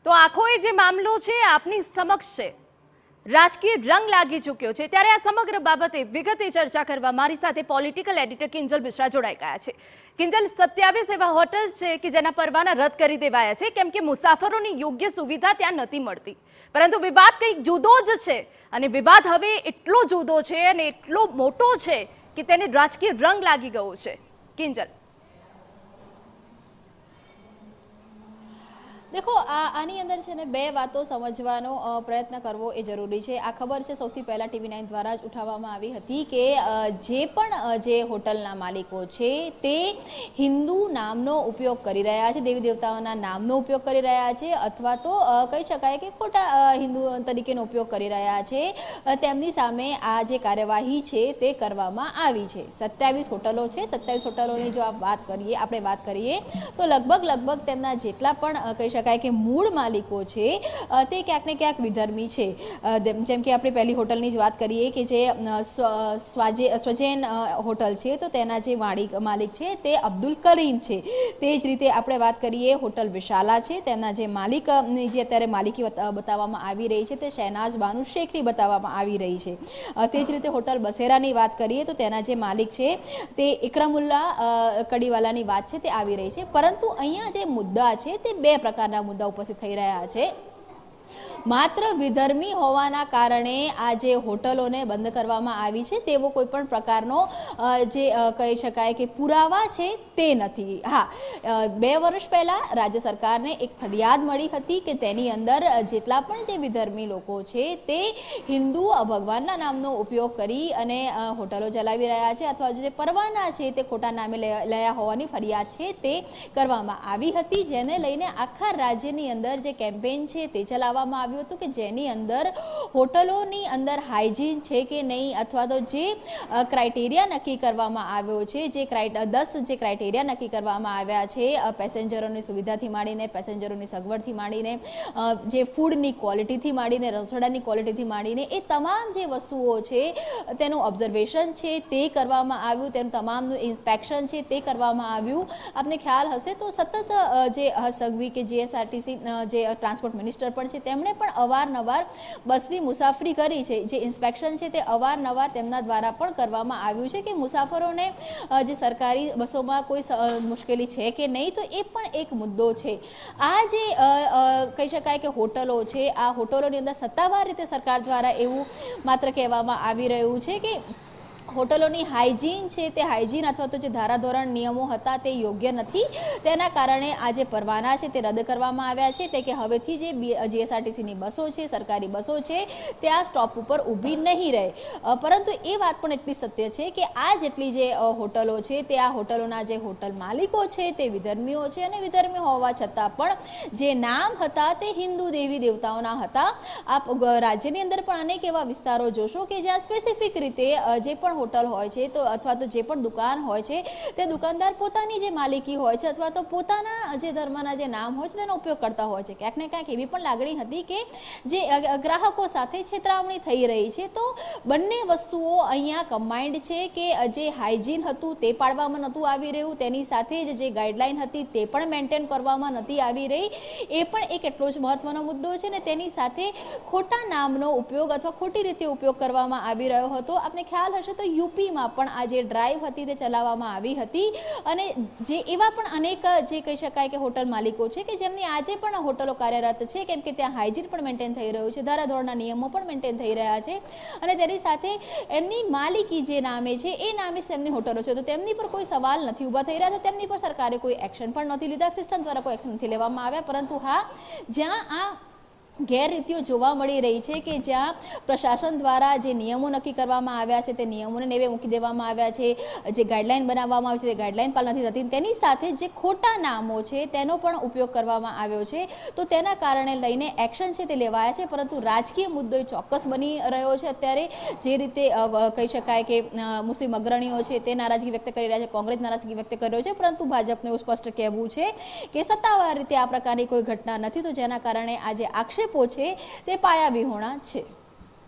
તો આખો એ જે મામલો છે આપની સમક્ષ છે, રાજકીય રંગ લાગી ચૂક્યો છે, ત્યારે આ સમગ્ર બાબતે વિગતે ચર્ચા કરવા મારી સાથે પોલિટિકલ એડિટર કિંજલ મિશ્રા જોડાઈ ગયા છે. કિંજલ, 27 એવા હોટલ્સ છે કે જેના પરવાના રદ કરી દેવાયા છે કેમ કે મુસાફરોની યોગ્ય સુવિધા ત્યાં નથી મળતી. પરંતુ વિવાદ કંઈક જુદો જ છે અને વિવાદ હવે એટલો જુદો છે અને એટલો મોટો છે કે તેને રાજકીય રંગ લાગી ગયો છે. કિંજલ, देखो आनी अंदर है ने बे वातो समझवानो प्रयत्न करवो ए जरूरी है। आ खबर है सौथी पहला टीवी9 द्वारा ज उठाववामां आवी हती के जे होटलना मालिको छे ते हिंदू नामनो उपयोग करी रह्या छे, देवी देवताओना नामनो उपयोग करी रह्या छे अथवा तो कही शकाय के खोटा हिंदू तरीकेनो उपयोग करी रह्या छे, तेमनी सामे आ जे कार्यवाही छे ते करवामां आवी छे। 27 होटलो छे, 27 होटलोनी जो आपणे वात करीए तो लगभग तेमना जेटला पण कही शकाय के मूळ मालिको छे ते क्यांक ने क्यांक विधर्मी छे। जेम के आपणे पहली होटलनी ज वात करीए के जे स्वजैन होटल छे तो तेना जे मालिक छे ते अब्दुल करीम छे। ते ज रीते आपणे वात करीए होटल विशाला छे, तेना जे मालिकनी जे अत्यारे मालिकी बताववामां आवी रही छे ते शहनाज बानू शेखनी बताववामां आवी रही छे। ते ज रीते होटल बसेरानी वात करीए तो तेना जे मालिक छे ते इकरामुल्ला कड़ीवालानी वात छे ते आवी रही छे। परंतु अहींया जे मुद्दा छे ते बे प्रकारना मुद्दा उपस्थित थई रह्या छे। मात्र विधर्मी होवाना कारणे आ जे होटलोने बंध करवामां आवी छे तेवो कोई पण प्रकारनो जे कही शकाय के पुरावा छे ते नथी। हाँ, 2 वर्ष पहला राज्य सरकारने एक फरियाद मळी हती के तेनी अंदर जेटला पण जे विधर्मी लोको छे ते हिंदू भगवानना नामनो उपयोग करी अने होटलो चलावी रह्या छे अथवा जे परवाना छे ते खोटा नामे लया होवानी फरियाद छे ते करवामां आवी हती, जेने लईने आखा राज्यनी अंदर जे केम्पेन छे ते चलाववामां આવ્યું હતું કે જેની અંદર હોટલોની અંદર હાઇજીન છે કે નહીં અથવા તો જે ક્રાઇટેરિયા નક્કી કરવામાં આવ્યો છે, જે 10 જે ક્રાઇટેરિયા નક્કી કરવામાં આવ્યા છે પેસેન્જરોની સુવિધાથી માંડીને, પેસેન્જરોની સગવડથી માંડીને, જે ફૂડની ક્વોલિટીથી માંડીને, રસોડાની ક્વોલિટીથી માંડીને એ તમામ જે વસ્તુઓ છે તેનું ઓબ્ઝર્વેશન છે તે કરવામાં આવ્યું, તેનું તમામનું ઇન્સ્પેક્શન છે તે કરવામાં આવ્યું। આપને ખ્યાલ હશે તો સતત જે હર્ષ સંઘવી કે જીએસઆરટીસી જે ટ્રાન્સપોર્ટ મિનિસ્ટર પણ છે તેમણે પણ અવારનવાર બસની મુસાફરી કરી છે, જે ઇન્સ્પેક્શન છે તે અવારનવાર તેમના દ્વારા પણ કરવામાં આવ્યું છે કે મુસાફરોને જે સરકારી બસોમાં કોઈ મુશ્કેલી છે કે નહીં, તો એ પણ એક મુદ્દો છે। આ જે કહી શકાય કે હોટલો છે, આ હોટલોની અંદર સત્તાવાર રીતે સરકાર દ્વારા એવું માત્ર કહેવામાં આવી રહ્યું છે કે હોટલોની હાઇજીન છે તે હાઇજીન અથવા તો જે ધારાધોરણ નિયમો હતા તે યોગ્ય નથી, તેના કારણે આ જે પરવાના છે તે રદ કરવામાં આવ્યા છે। એટલે કે હવેથી જે જીએસઆરટીસીની બસો છે, સરકારી બસો છે તે આ સ્ટોપ ઉપર ઊભી નહીં રહે। પરંતુ એ વાત પણ એટલી સત્ય છે કે આ જેટલી જે હોટલો છે તે આ હોટલોના જે હોટલ માલિકો છે તે વિધર્મીઓ છે અને વિધર્મી હોવા છતાં પણ જે નામ હતા તે હિન્દુ દેવી દેવતાઓના હતા। આપ રાજ્યની અંદર પણ અનેક એવા વિસ્તારો જોશો કે જ્યાં સ્પેસિફિક રીતે જે પણ होटल होय छे तो अथवा तो जे पण दुकान होय छे ते दुकानदार पोतानी जे मालिकी होय छे अथवा तो पोताना जे धर्मना जे नाम होय छे तेनो उपयोग करता होय छे। क्यांक ने क्यांक एवी पण लागणी हती के जे ग्राहको साथे छेतरावणी थई रही छे, तो बंने वस्तुओ अहींया कम्बाइन्ड छे के जे हाइजीन हतुं ते पाळवामां नहोतुं आवी रह्युं, तेनी साथे जे गाइडलाइन हती ते पण मेन्टेन करवामां नथी आवी रही, ए पण एक एटलो ज महत्वनो मुद्दो छे ने तेनी साथे खोटा नामनो उपयोग अथवा खोटी रीते उपयोग करवामां आवी रह्यो हतो। आपने ख्याल हशे तो यूपी में पण आ जे ड्राइव हती ते चलाववामां आवी हती अने जे एवा पण अनेक जे कही शकाय के होटल मालिको छे के जेमनी आजे पण होटलो कार्यरत छे केम के त्यां हाइजीन पण मेन्टेन थई रह्युं छे, धाराधोरणना नियमो पण मेन्टेन थई रह्या छे अने तेनी साथे एमनी मालिकी जे नामे छे ए नामे ज तेमनी होटलो छे, तो तेमनी पर कोई सवाल नथी उभा थई रह्या, तो तेमनी पर सरकारे कोई एक्शन पण नथी लीधा, सिस्टम द्वारा कोई एक्शन नथी लेवामां आव्या। परंतु हाँ, ज्यां आ गैररीतियों जोवा मळी रही है कि ज्यां प्रशासन द्वारा जे नियमों नक्की करवामां आव्या छे ते नियमोने नेवे मूकी देवामां आव्या छे, जे गाइडलाइन बनाववामां आवी छे ते गाइडलाइन पालन नथी थती, तेनी साथे जे खोटा नामो छे तेनो पण उपयोग करवामां आव्यो छे, तो तेना कारणे लईने एक्शन छे ते लेवाया छे। परंतु राजकीय मुद्दो चोक्कस बनी रह्यो छे। अत्यारे जे रीते कही शकाय के मुस्लिम अग्रणीओ छे ते नाराजगी व्यक्त करी रह्या छे, कांग्रेस नाराजगी व्यक्त करी रह्यो छे, परंतु भाजपने स्पष्ट कहेवुं छे के सत्तावार रीते आ प्रकारनी कोई घटना नथी, तो जेना कारणे आज आक्षेप ते पाया विहोणा छे।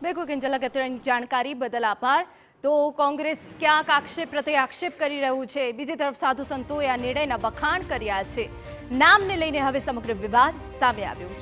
बिल्कुल किंजल, अगत्यनी जानकारी बदल आभार। तो कांग्रेस क्यांक आक्षेप प्रत्ये आक्षेप करी रह्युं छे, बीजी तरफ साधु संतोए आ निर्णयना वखाण कर्या छे। नामने लईने हवे समग्र विवाद सामे आव्यो छे।